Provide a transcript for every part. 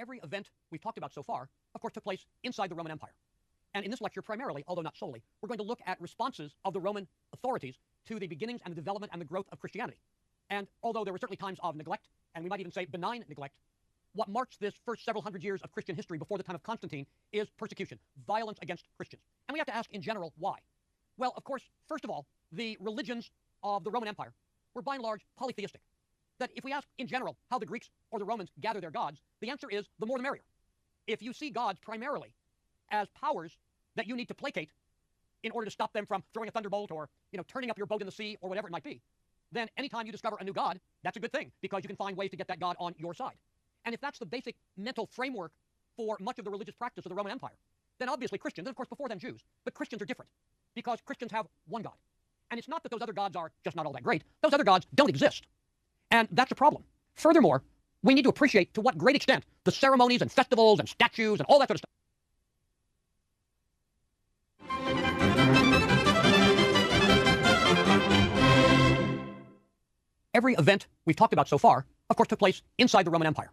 Every event we've talked about so far, of course, took place inside the Roman Empire. And in this lecture, primarily, although not solely, we're going to look at responses of the Roman authorities to the beginnings and the development and the growth of Christianity. And although there were certainly times of neglect, and we might even say benign neglect, what marks this first several hundred years of Christian history before the time of Constantine is persecution, violence against Christians. And we have to ask in general why. Well, of course, first of all, the religions of the Roman Empire were by and large polytheistic. That if we ask in general how the Greeks or the Romans gather their gods, the answer is the more the merrier. If you see gods primarily as powers that you need to placate in order to stop them from throwing a thunderbolt or, turning up your boat in the sea or whatever it might be, then anytime you discover a new god, that's a good thing because you can find ways to get that god on your side. And if that's the basic mental framework for much of the religious practice of the Roman Empire, then obviously Christians, and of course before them Jews, but Christians are different because Christians have one God. And it's not that those other gods are just not all that great. Those other gods don't exist. And that's a problem. Furthermore, we need to appreciate to what great extent the ceremonies and festivals and statues and all that sort of stuff. Every event we've talked about so far, of course, took place inside the Roman Empire.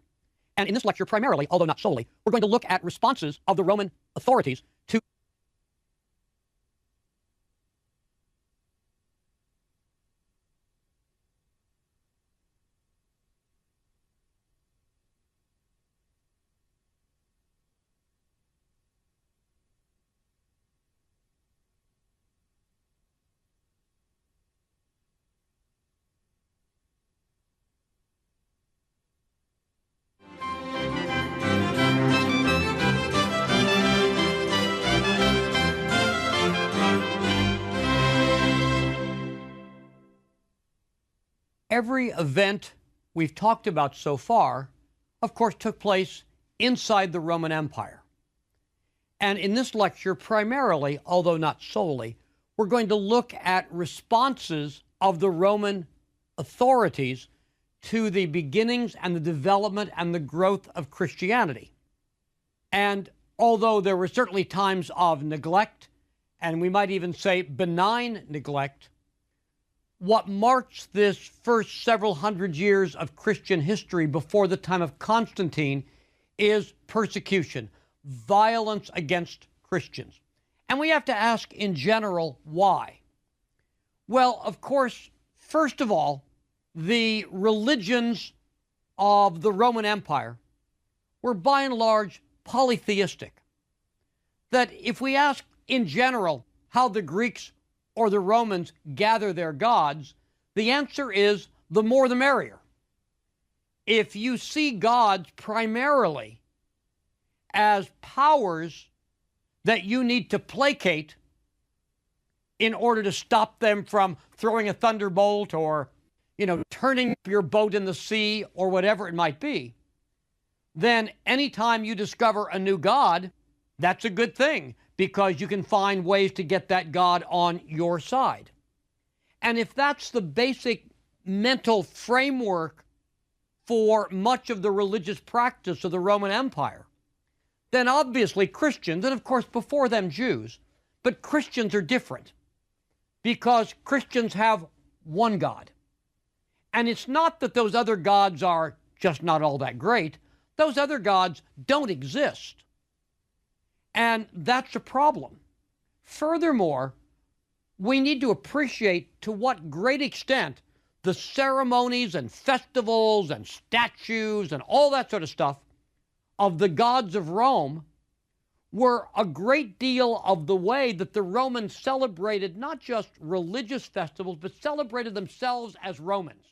And in this lecture, primarily, although not solely, we're going to look at responses of the Roman authorities to every event we've talked about so far, of course, took place inside the Roman Empire. And in this lecture, primarily, although not solely, we're going to look at responses of the Roman authorities to the beginnings and the development and the growth of Christianity. And although there were certainly times of neglect, and we might even say benign neglect, what marks this first several hundred years of Christian history before the time of Constantine is persecution, violence against Christians. And we have to ask in general why. Well, of course, first of all, the religions of the Roman Empire were by and large polytheistic. That if we ask in general how the Greeks or the Romans gather their gods, the answer is the more the merrier. If you see gods primarily as powers that you need to placate in order to stop them from throwing a thunderbolt or, turning your boat in the sea or whatever it might be, then anytime you discover a new god, that's a good thing because you can find ways to get that god on your side. And if that's the basic mental framework for much of the religious practice of the Roman Empire, then obviously Christians, and of course before them Jews, but Christians are different because Christians have one God. And it's not that those other gods are just not all that great. Those other gods don't exist. And that's a problem. Furthermore, we need to appreciate to what great extent the ceremonies and festivals and statues and all that sort of stuff of the gods of Rome were a great deal of the way that the Romans celebrated not just religious festivals, but celebrated themselves as Romans.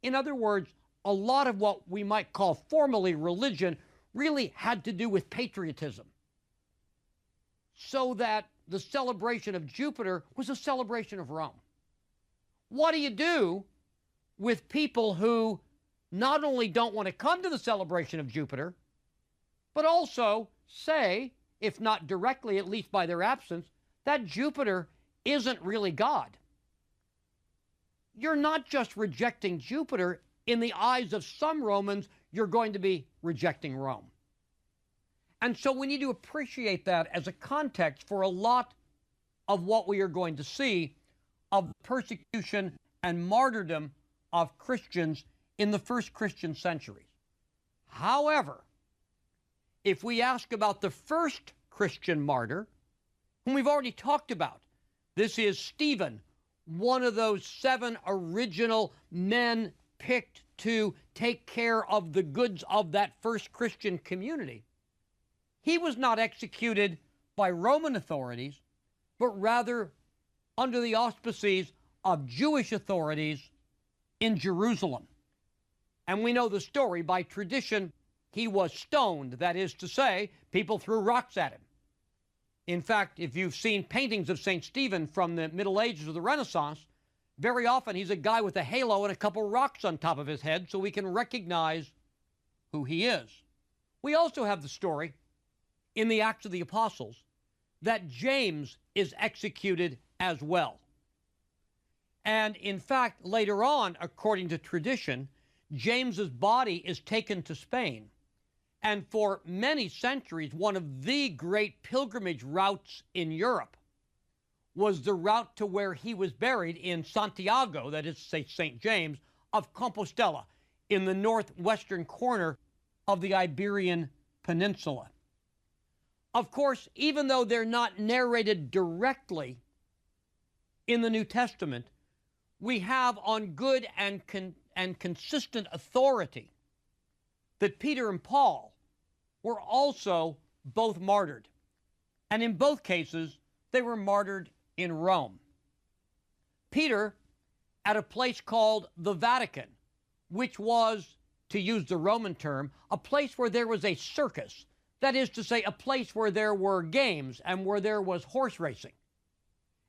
In other words, a lot of what we might call formally religion really had to do with patriotism. So that the celebration of Jupiter was a celebration of Rome. What do you do with people who not only don't want to come to the celebration of Jupiter, but also say, if not directly, at least by their absence, that Jupiter isn't really God? You're not just rejecting Jupiter. In the eyes of some Romans, you're going to be rejecting Rome. And so we need to appreciate that as a context for a lot of what we are going to see of persecution and martyrdom of Christians in the first Christian centuries. However, if we ask about the first Christian martyr, whom we've already talked about, this is Stephen, one of those 7 original men picked to take care of the goods of that first Christian community. He was not executed by Roman authorities, but rather under the auspices of Jewish authorities in Jerusalem. And we know the story. By tradition, he was stoned. That is to say, people threw rocks at him. In fact, if you've seen paintings of St. Stephen from the Middle Ages or the Renaissance, very often he's a guy with a halo and a couple rocks on top of his head so we can recognize who he is. We also have the story in the Acts of the Apostles that James is executed as well. And in fact, later on, according to tradition, James's body is taken to Spain. And for many centuries, one of the great pilgrimage routes in Europe was the route to where he was buried in Santiago, that is to say St. James, of Compostela, in the northwestern corner of the Iberian Peninsula. Of course, even though they're not narrated directly in the New Testament, we have on good and consistent authority that Peter and Paul were also both martyred. And in both cases, they were martyred in Rome. Peter at a place called the Vatican, which was, to use the Roman term, a place where there was a circus. That is to say, a place where there were games and where there was horse racing.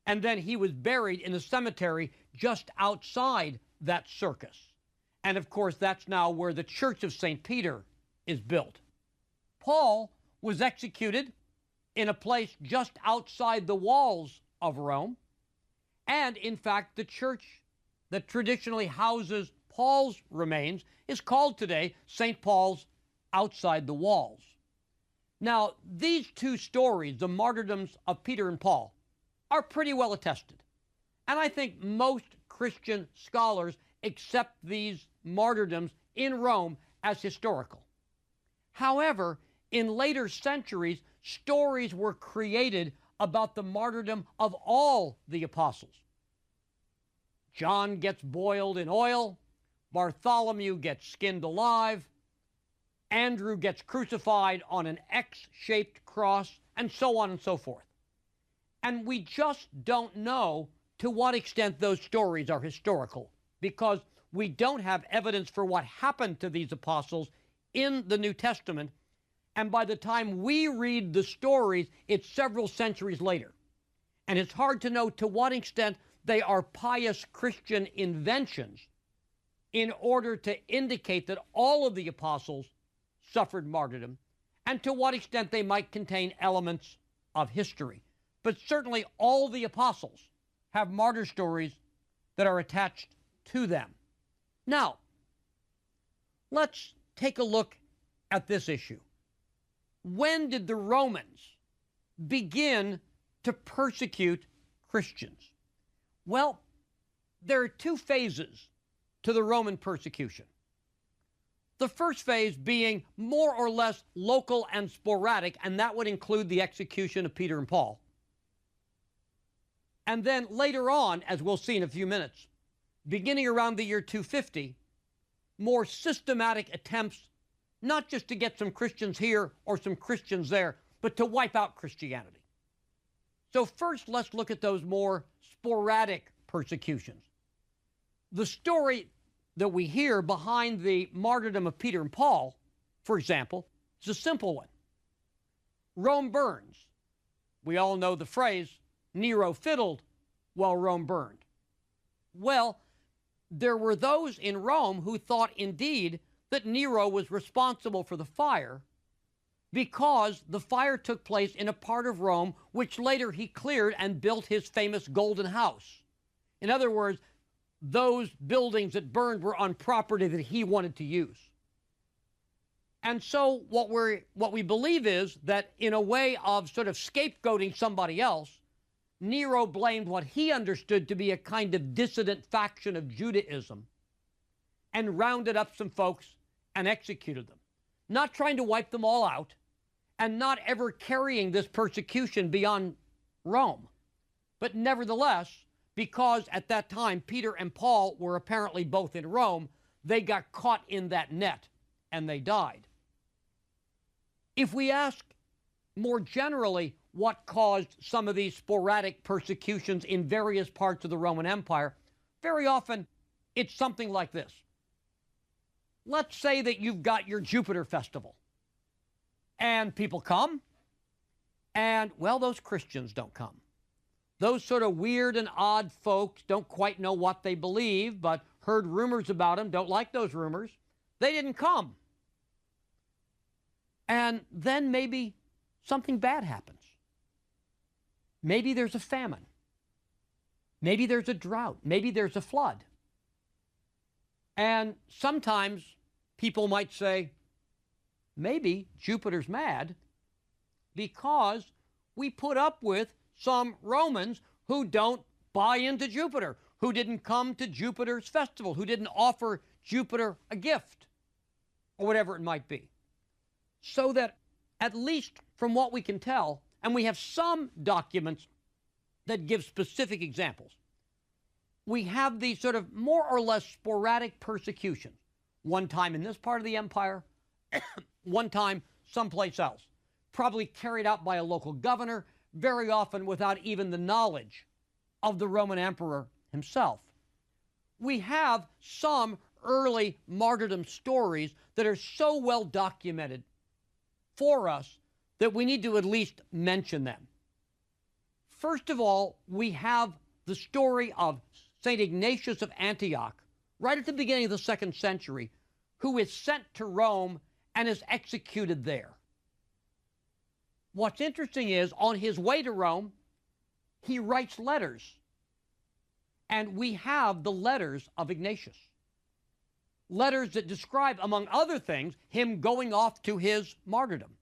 And then he was buried in a cemetery just outside that circus. And of course, that's now where the Church of St. Peter is built. Paul was executed in a place just outside the walls of Rome. And in fact, the church that traditionally houses Paul's remains is called today St. Paul's outside the walls. Now, these two stories, the martyrdoms of Peter and Paul, are pretty well attested. And I think most Christian scholars accept these martyrdoms in Rome as historical. However, in later centuries, stories were created about the martyrdom of all the apostles. John gets boiled in oil, Bartholomew gets skinned alive, Andrew gets crucified on an X-shaped cross, and so on and so forth. And we just don't know to what extent those stories are historical, because we don't have evidence for what happened to these apostles in the New Testament, and by the time we read the stories, it's several centuries later. And it's hard to know to what extent they are pious Christian inventions in order to indicate that all of the apostles suffered martyrdom, and to what extent they might contain elements of history. But certainly all the apostles have martyr stories that are attached to them. Now, let's take a look at this issue. When did the Romans begin to persecute Christians? Well, there are two phases to the Roman persecution. The first phase being more or less local and sporadic, and that would include the execution of Peter and Paul. And then later on, as we'll see in a few minutes, beginning around the year 250, more systematic attempts not just to get some Christians here or some Christians there, but to wipe out Christianity. So first, let's look at those more sporadic persecutions. The story that we hear behind the martyrdom of Peter and Paul, for example, is a simple one. Rome burns. We all know the phrase, Nero fiddled while Rome burned. Well, there were those in Rome who thought indeed that Nero was responsible for the fire because the fire took place in a part of Rome which later he cleared and built his famous golden house. In other words, those buildings that burned were on property that he wanted to use. And so what we believe is that in a way of sort of scapegoating somebody else, Nero blamed what he understood to be a kind of dissident faction of Judaism and rounded up some folks and executed them. Not trying to wipe them all out, and not ever carrying this persecution beyond Rome. But nevertheless, because at that time Peter and Paul were apparently both in Rome, they got caught in that net and they died. If we ask more generally what caused some of these sporadic persecutions in various parts of the Roman Empire, very often it's something like this. Let's say that you've got your Jupiter festival, and people come, and, well, those Christians don't come. Those sort of weird and odd folks don't quite know what they believe, but heard rumors about them, don't like those rumors. They didn't come. And then maybe something bad happens. Maybe there's a famine. Maybe there's a drought. Maybe there's a flood. And sometimes people might say, maybe Jupiter's mad because we put up with some Romans who don't buy into Jupiter, who didn't come to Jupiter's festival, who didn't offer Jupiter a gift, or whatever it might be. So that, at least from what we can tell, and we have some documents that give specific examples, we have these sort of more or less sporadic persecutions. One time in this part of the empire, one time someplace else, probably carried out by a local governor, very often without even the knowledge of the Roman emperor himself. We have some early martyrdom stories that are so well documented for us that we need to at least mention them. First of all, we have the story of St. Ignatius of Antioch, right at the beginning of the 2nd century, who is sent to Rome and is executed there. What's interesting is, on his way to Rome, he writes letters. And we have the letters of Ignatius. Letters that describe, among other things, him going off to his martyrdom.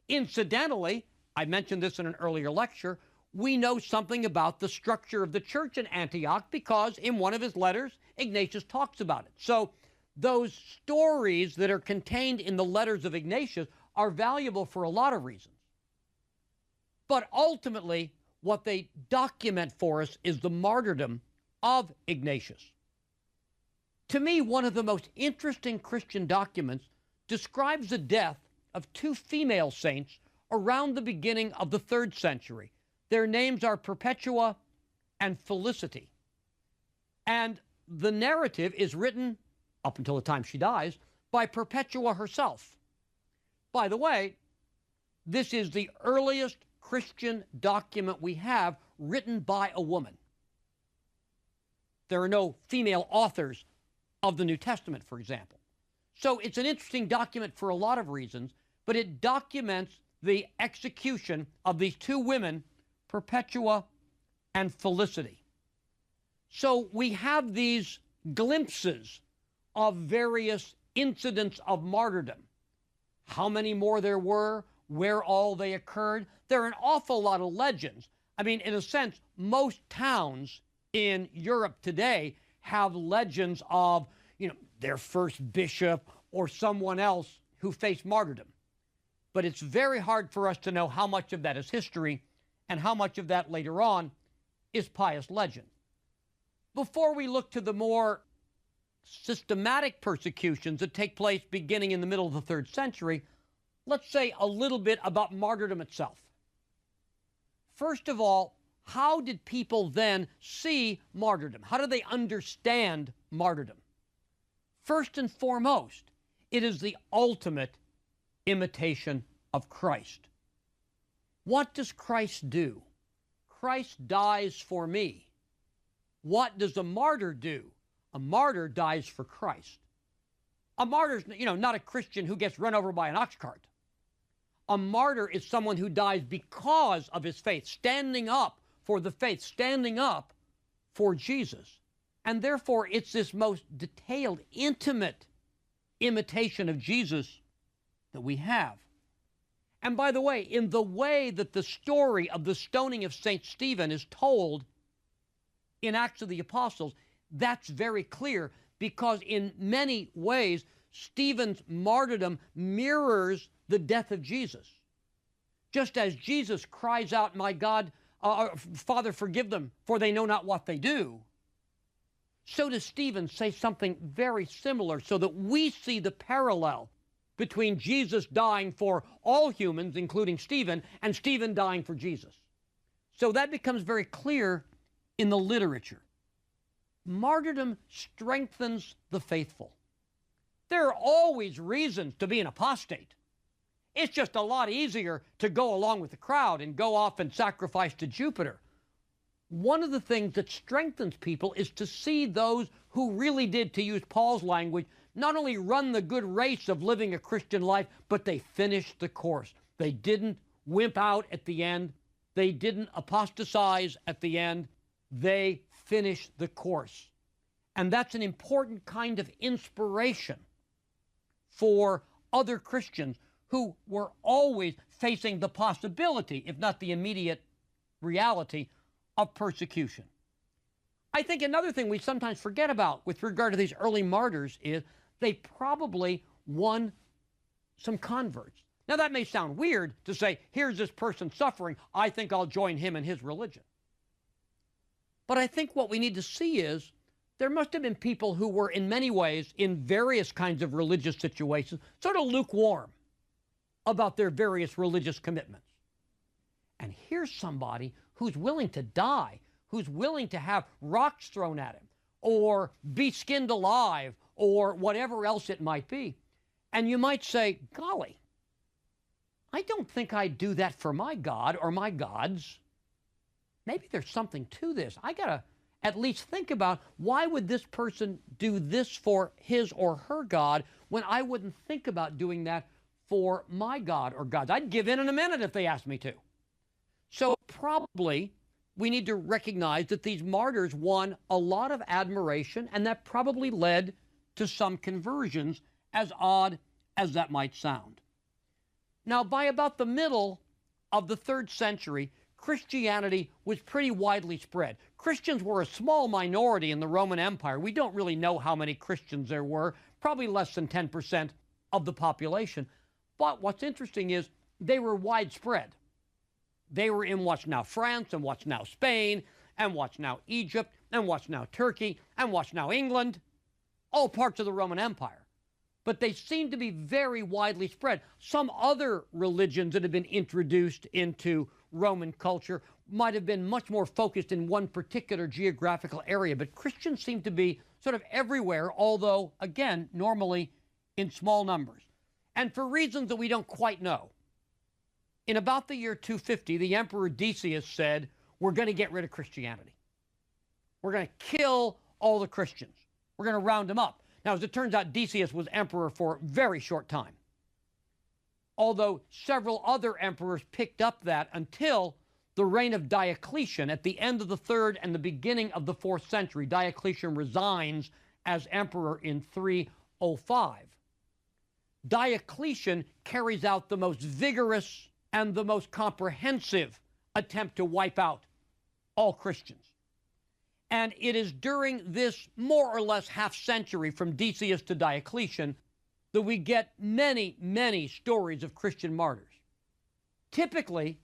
Incidentally, I mentioned this in an earlier lecture, we know something about the structure of the church in Antioch because in one of his letters, Ignatius talks about it. So those stories that are contained in the letters of Ignatius are valuable for a lot of reasons. But ultimately, what they document for us is the martyrdom of Ignatius. To me, one of the most interesting Christian documents describes the death of 2 female saints around the beginning of the 3rd century. Their names are Perpetua and Felicity. And the narrative is written, up until the time she dies, by Perpetua herself. By the way, this is the earliest Christian document we have written by a woman. There are no female authors of the New Testament, for example. So it's an interesting document for a lot of reasons, but it documents the execution of these 2 women, Perpetua and Felicity. So we have these glimpses of various incidents of martyrdom. How many more there were, where all they occurred. There are an awful lot of legends. I mean, in a sense, most towns in Europe today have legends of, their first bishop or someone else who faced martyrdom. But it's very hard for us to know how much of that is history and how much of that later on is pious legend. Before we look to the more systematic persecutions that take place beginning in the middle of the 3rd century, let's say a little bit about martyrdom itself. First of all, how did people then see martyrdom? How do they understand martyrdom? First and foremost, it is the ultimate imitation of Christ. What does Christ do? Christ dies for me. What does a martyr do? A martyr dies for Christ. A martyr's, not a Christian who gets run over by an ox cart. A martyr is someone who dies because of his faith, standing up for the faith, standing up for Jesus. And therefore, it's this most detailed, intimate imitation of Jesus that we have. And by the way, in the way that the story of the stoning of St. Stephen is told in Acts of the Apostles, that's very clear because in many ways, Stephen's martyrdom mirrors the death of Jesus. Just as Jesus cries out, my God, Father, forgive them, for they know not what they do, so does Stephen say something very similar, so that we see the parallel between Jesus dying for all humans, including Stephen, and Stephen dying for Jesus. So that becomes very clear in the literature. Martyrdom strengthens the faithful. There are always reasons to be an apostate. It's just a lot easier to go along with the crowd and go off and sacrifice to Jupiter. One of the things that strengthens people is to see those who really did, to use Paul's language, not only run the good race of living a Christian life, but they finished the course. They didn't wimp out at the end. They didn't apostatize at the end. They finished the course. And that's an important kind of inspiration for other Christians who were always facing the possibility, if not the immediate reality, of persecution. I think another thing we sometimes forget about with regard to these early martyrs is they probably won some converts. Now that may sound weird to say, here's this person suffering, I think I'll join him in his religion. But I think what we need to see is there must have been people who were in many ways, in various kinds of religious situations, sort of lukewarm about their various religious commitments. And here's somebody who's willing to die, who's willing to have rocks thrown at him, or be skinned alive, or whatever else it might be. And you might say, golly, I don't think I'd do that for my God or my gods. Maybe there's something to this. I got to at least think about, why would this person do this for his or her God when I wouldn't think about doing that for my God or gods? I'd give in a minute if they asked me to. So probably we need to recognize that these martyrs won a lot of admiration, and that probably led to some conversions, as odd as that might sound. Now, by about the middle of the 3rd century, Christianity was pretty widely spread. Christians were a small minority in the Roman Empire. We don't really know how many Christians there were, probably less than 10% of the population. But what's interesting is they were widespread. They were in what's now France, and what's now Spain, and what's now Egypt, and what's now Turkey, and what's now England, all parts of the Roman Empire. But they seem to be very widely spread. Some other religions that have been introduced into Roman culture might have been much more focused in one particular geographical area, but Christians seem to be sort of everywhere, although, again, normally in small numbers. And for reasons that we don't quite know. In about the year 250, the Emperor Decius said, we're going to get rid of Christianity. We're going to kill all the Christians. We're going to round them up. Now, as it turns out, Decius was emperor for a very short time, although several other emperors picked up that until the reign of Diocletian at the end of the 3rd and the beginning of the 4th century. Diocletian resigns as emperor in 305. Diocletian carries out the most vigorous and the most comprehensive attempt to wipe out all Christians. And it is during this more or less half century from Decius to Diocletian that we get many, many stories of Christian martyrs. Typically,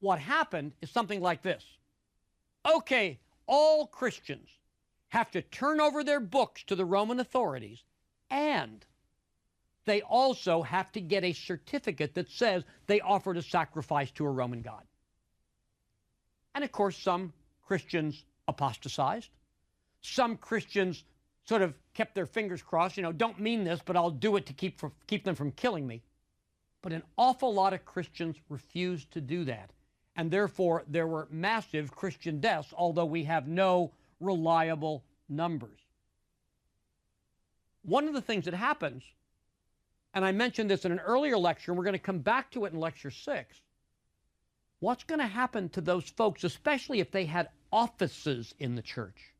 what happened is something like this. Okay, all Christians have to turn over their books to the Roman authorities, and they also have to get a certificate that says they offered a sacrifice to a Roman god. And of course, some Christians apostatized. Some Christians sort of kept their fingers crossed, don't mean this, but I'll do it to keep them from killing me. But an awful lot of Christians refused to do that. And therefore, there were massive Christian deaths, although we have no reliable numbers. One of the things that happens, and I mentioned this in an earlier lecture, and we're going to come back to it in lecture 6, what's going to happen to those folks, especially if they had offices in the church?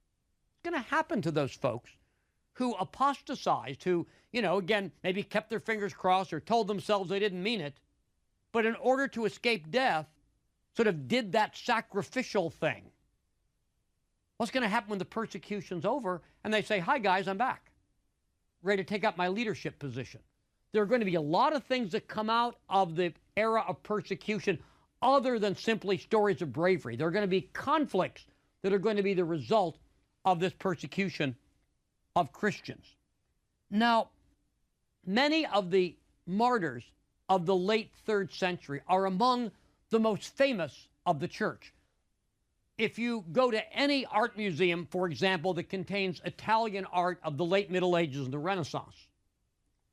What's going to happen to those folks who apostatized, who, again, maybe kept their fingers crossed or told themselves they didn't mean it, but in order to escape death, sort of did that sacrificial thing? What's going to happen when the persecution's over and they say, hi guys, I'm back? ready to take up my leadership position. There are going to be a lot of things that come out of the era of persecution other than simply stories of bravery. There are going to be conflicts that are going to be the result of this persecution of Christians. Now, many of the martyrs of the late 3rd century are among the most famous of the church. If you go to any art museum, for example, that contains Italian art of the late Middle Ages and the Renaissance,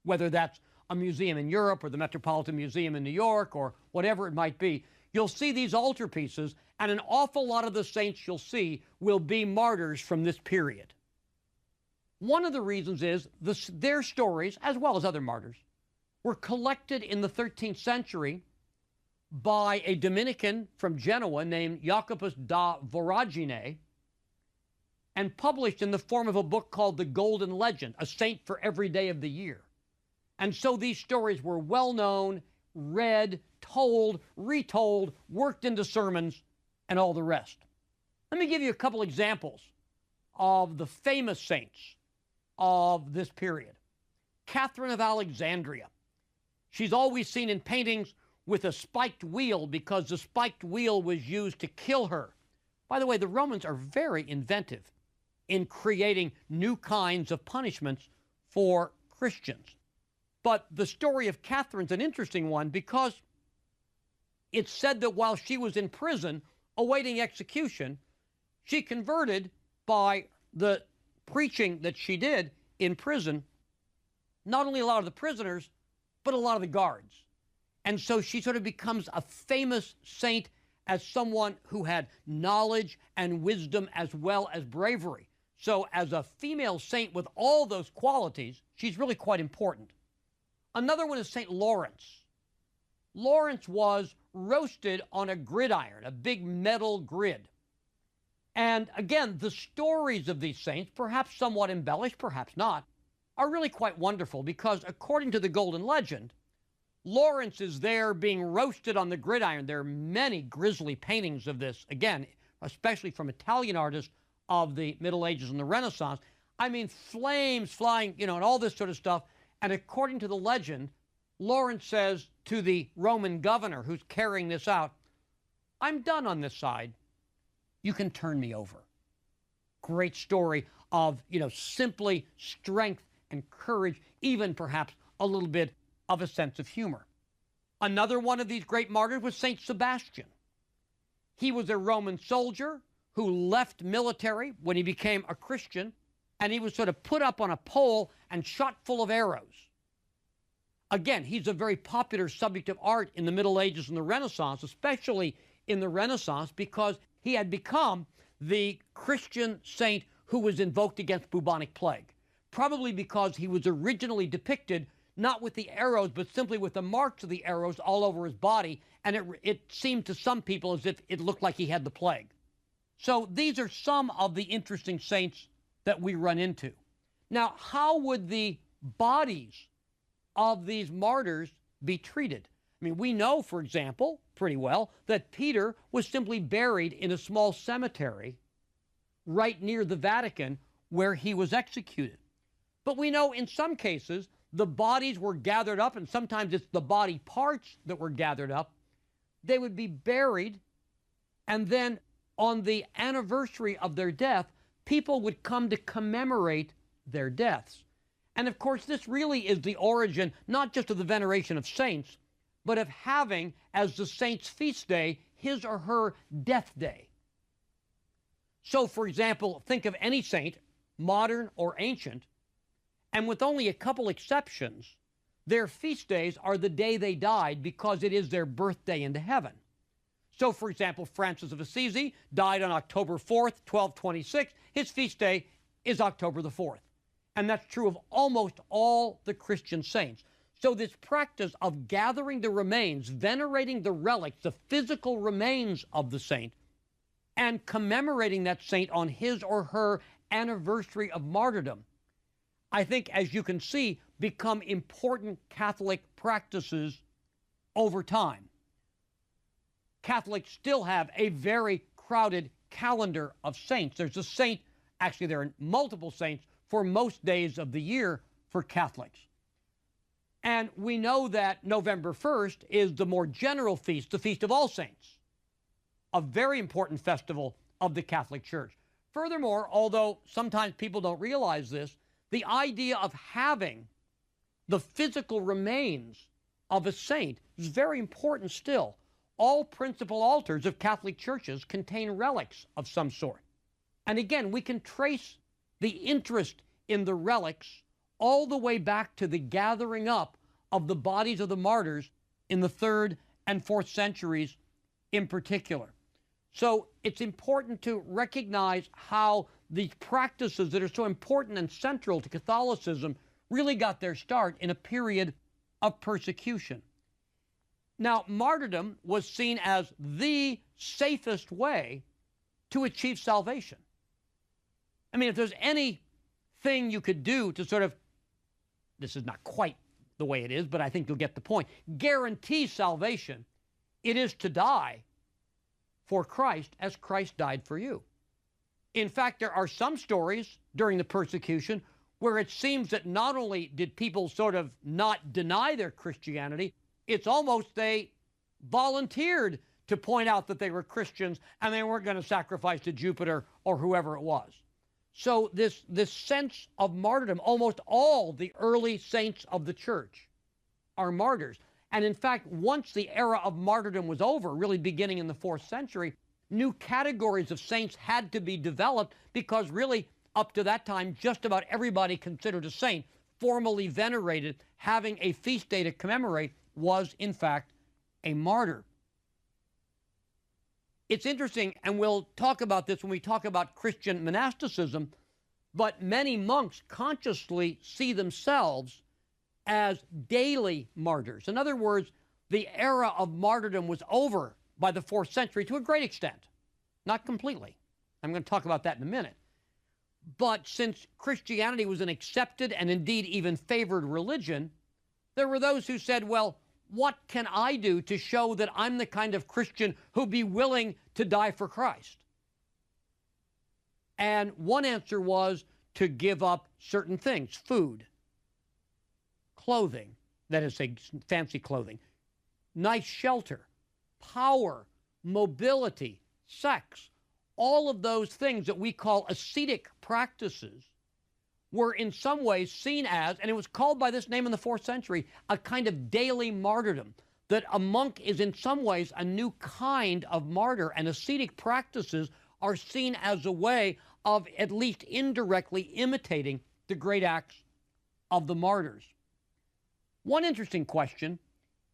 whether that's a museum in Europe or the Metropolitan Museum in New York or whatever it might be, you'll see these altarpieces, and an awful lot of the saints you'll see will be martyrs from this period. One of the reasons is their stories, as well as other martyrs, were collected in the 13th century by a Dominican from Genoa named Jacopus da Voragine and published in the form of a book called The Golden Legend, a saint for every day of the year. And so these stories were well known, read, told, retold, worked into sermons, and all the rest. Let me give you a couple examples of the famous saints of this period. Catherine of Alexandria. She's always seen in paintings with a spiked wheel because the spiked wheel was used to kill her. By the way, the Romans are very inventive in creating new kinds of punishments for Christians. But the story of Catherine's an interesting one because it's said that while she was in prison awaiting execution, she converted by the preaching that she did in prison, not only a lot of the prisoners, but a lot of the guards. And so she sort of becomes a famous saint as someone who had knowledge and wisdom as well as bravery. So as a female saint with all those qualities, she's really quite important. Another one is St. Lawrence. Lawrence was roasted on a gridiron, a big metal grid. And again, the stories of these saints, perhaps somewhat embellished, perhaps not, are really quite wonderful because according to the Golden Legend, Lawrence is there being roasted on the gridiron. There are many grisly paintings of this, again, especially from Italian artists of the Middle Ages and the Renaissance. I mean, flames flying, and all this sort of stuff. And according to the legend, Lawrence says to the Roman governor who's carrying this out, "I'm done on this side. You can turn me over." Great story of, simply strength and courage, even perhaps a little bit of a sense of humor. Another one of these great martyrs was St. Sebastian. He was a Roman soldier who left military when he became a Christian, and he was sort of put up on a pole and shot full of arrows. Again, he's a very popular subject of art in the Middle Ages and the Renaissance, especially in the Renaissance, because he had become the Christian saint who was invoked against bubonic plague, probably because he was originally depicted not with the arrows, but simply with the marks of the arrows all over his body, and it seemed to some people as if it looked like he had the plague. So these are some of the interesting saints that we run into. Now, how would the bodies of these martyrs be treated? I mean, we know, for example, pretty well, that Peter was simply buried in a small cemetery right near the Vatican where he was executed. But we know in some cases the bodies were gathered up, and sometimes it's the body parts that were gathered up. They would be buried, and then on the anniversary of their death, people would come to commemorate their deaths. And of course, this really is the origin, not just of the veneration of saints, but of having as the saint's feast day his or her death day. So, for example, think of any saint, modern or ancient, and with only a couple exceptions, their feast days are the day they died because it is their birthday into heaven. So, for example, Francis of Assisi died on October 4th, 1226. His feast day is October the 4th. And that's true of almost all the Christian saints. So this practice of gathering the remains, venerating the relics, the physical remains of the saint, and commemorating that saint on his or her anniversary of martyrdom, I think, as you can see, become important Catholic practices over time. Catholics still have a very crowded calendar of saints. There's a saint, actually there are multiple saints for most days of the year for Catholics. And we know that November 1st is the more general feast, the Feast of All Saints, a very important festival of the Catholic Church. Furthermore, although sometimes people don't realize this, the idea of having the physical remains of a saint is very important still. All principal altars of Catholic churches contain relics of some sort. And again, we can trace the interest in the relics all the way back to the gathering up of the bodies of the martyrs in the 3rd and 4th centuries in particular. So it's important to recognize how the practices that are so important and central to Catholicism really got their start in a period of persecution. Now, martyrdom was seen as the safest way to achieve salvation. I mean, if there's anything you could do to sort of, this is not quite the way it is, but I think you'll get the point, guarantee salvation, it is to die for Christ as Christ died for you. In fact, there are some stories during the persecution where it seems that not only did people sort of not deny their Christianity, it's almost they volunteered to point out that they were Christians and they weren't going to sacrifice to Jupiter or whoever it was. So this sense of martyrdom, almost all the early saints of the church are martyrs. And in fact, once the era of martyrdom was over, really beginning in the 4th century, new categories of saints had to be developed because really up to that time, just about everybody considered a saint, formally venerated, having a feast day to commemorate, was in fact a martyr. It's interesting, and we'll talk about this when we talk about Christian monasticism, but many monks consciously see themselves as daily martyrs. In other words, the era of martyrdom was over by the 4th century to a great extent. Not completely. I'm going to talk about that in a minute. But since Christianity was an accepted and indeed even favored religion, there were those who said, well, what can I do to show that I'm the kind of Christian who'd be willing to die for Christ? And one answer was to give up certain things: food, clothing, that is, say, fancy clothing, nice shelter, power, mobility, sex. All of those things that we call ascetic practices were in some ways seen as, and it was called by this name in the 4th century, a kind of daily martyrdom, that a monk is in some ways a new kind of martyr, and ascetic practices are seen as a way of at least indirectly imitating the great acts of the martyrs. One interesting question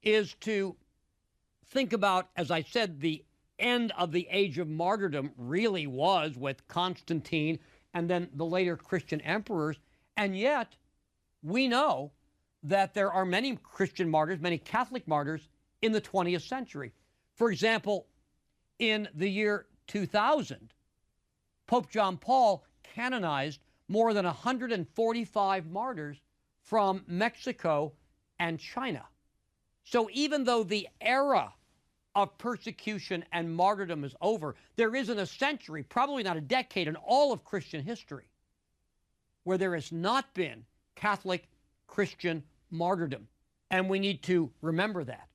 is to think about, as I said, the end of the age of martyrdom really was with Constantine and then the later Christian emperors. And yet, we know that there are many Christian martyrs, many Catholic martyrs in the 20th century. For example, in the year 2000, Pope John Paul canonized more than 145 martyrs from Mexico and China. So even though the era of persecution and martyrdom is over, there isn't a century, probably not a decade, in all of Christian history where there has not been Catholic Christian martyrdom. And we need to remember that.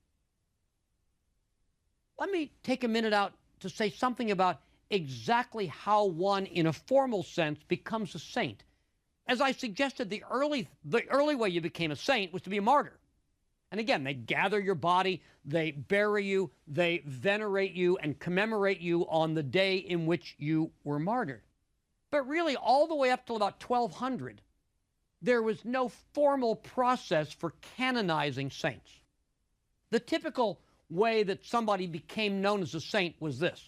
Let me take a minute out to say something about exactly how one, in a formal sense, becomes a saint. As I suggested, the early way you became a saint was to be a martyr. And again, they gather your body, they bury you, they venerate you and commemorate you on the day in which you were martyred. But really, all the way up till about 1200, there was no formal process for canonizing saints. The typical way that somebody became known as a saint was this.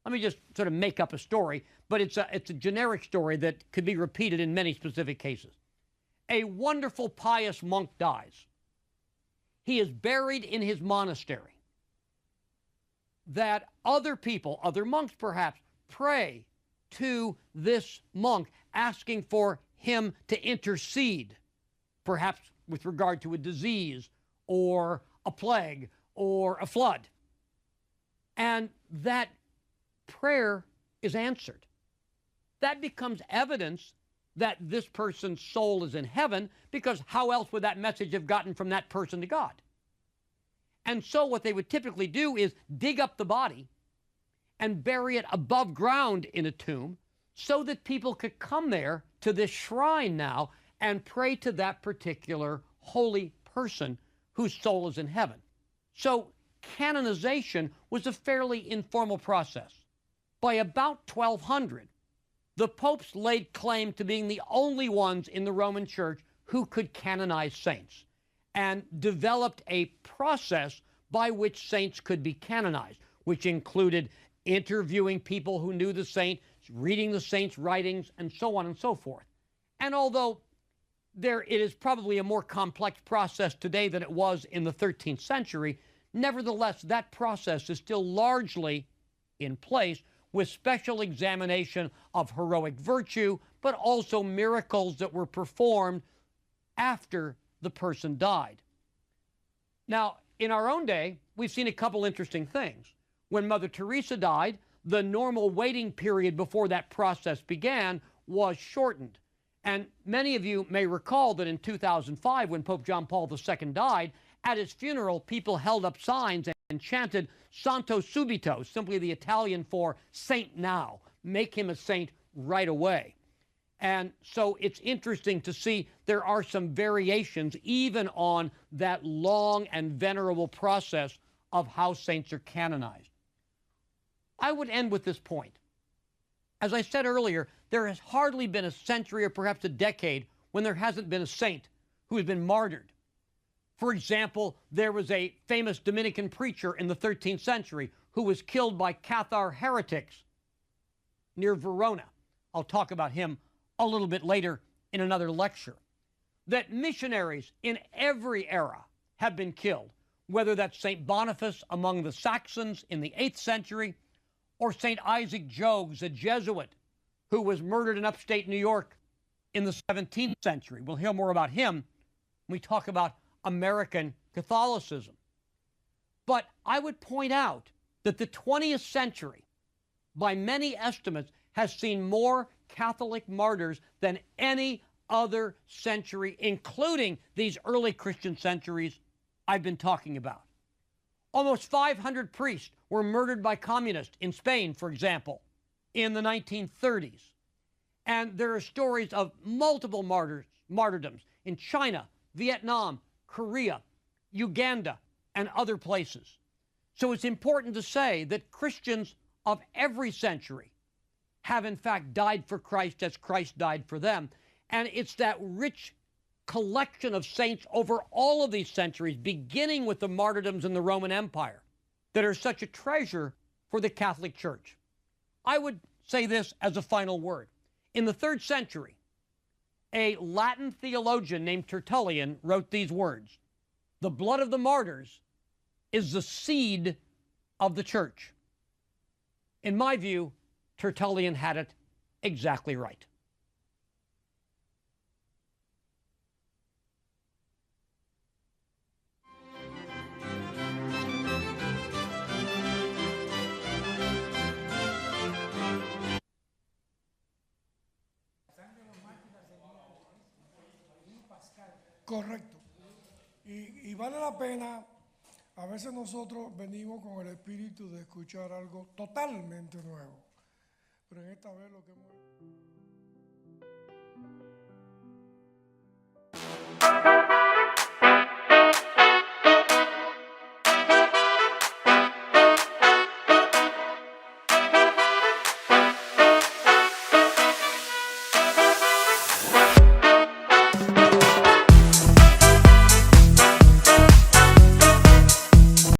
Let me just sort of make up a story, but it's a generic story that could be repeated in many specific cases. A wonderful, pious monk dies. He is buried in his monastery. That other people, other monks perhaps, pray to this monk, asking for him to intercede, perhaps with regard to a disease or a plague or a flood. And that prayer is answered. That becomes evidence that this person's soul is in heaven, because how else would that message have gotten from that person to God? And so what they would typically do is dig up the body and bury it above ground in a tomb so that people could come there to this shrine now and pray to that particular holy person whose soul is in heaven. So canonization was a fairly informal process. By about 1200, the popes laid claim to being the only ones in the Roman Church who could canonize saints, and developed a process by which saints could be canonized, which included interviewing people who knew the saint, reading the saint's writings, and so on and so forth. And although it is probably a more complex process today than it was in the 13th century, nevertheless, that process is still largely in place, with special examination of heroic virtue, but also miracles that were performed after the person died. Now, in our own day, we've seen a couple interesting things. When Mother Teresa died, the normal waiting period before that process began was shortened. And many of you may recall that in 2005, when Pope John Paul II died, at his funeral, people held up signs and chanted Santo Subito, simply the Italian for saint now, make him a saint right away. And so it's interesting to see there are some variations even on that long and venerable process of how saints are canonized. I would end with this point. As I said earlier, there has hardly been a century or perhaps a decade when there hasn't been a saint who has been martyred. For example, there was a famous Dominican preacher in the 13th century who was killed by Cathar heretics near Verona. I'll talk about him a little bit later in another lecture. That missionaries in every era have been killed, whether that's St. Boniface among the Saxons in the 8th century, or St. Isaac Jogues, a Jesuit who was murdered in upstate New York in the 17th century. We'll hear more about him when we talk about American Catholicism. But I would point out that the 20th century, by many estimates, has seen more Catholic martyrs than any other century, including these early Christian centuries I've been talking about. Almost 500 priests were murdered by communists in Spain, for example, in the 1930s. And there are stories of multiple martyrdoms in China, Vietnam, Korea, Uganda, and other places. So it's important to say that Christians of every century have in fact died for Christ as Christ died for them. And it's that rich collection of saints over all of these centuries, beginning with the martyrdoms in the Roman Empire, that are such a treasure for the Catholic Church. I would say this as a final word. In the 3rd century, a Latin theologian named Tertullian wrote these words: "The blood of the martyrs is the seed of the church." In my view, Tertullian had it exactly right. Correcto. Y vale la pena, a veces nosotros venimos con el espíritu de escuchar algo totalmente nuevo, pero en esta vez lo que hemos...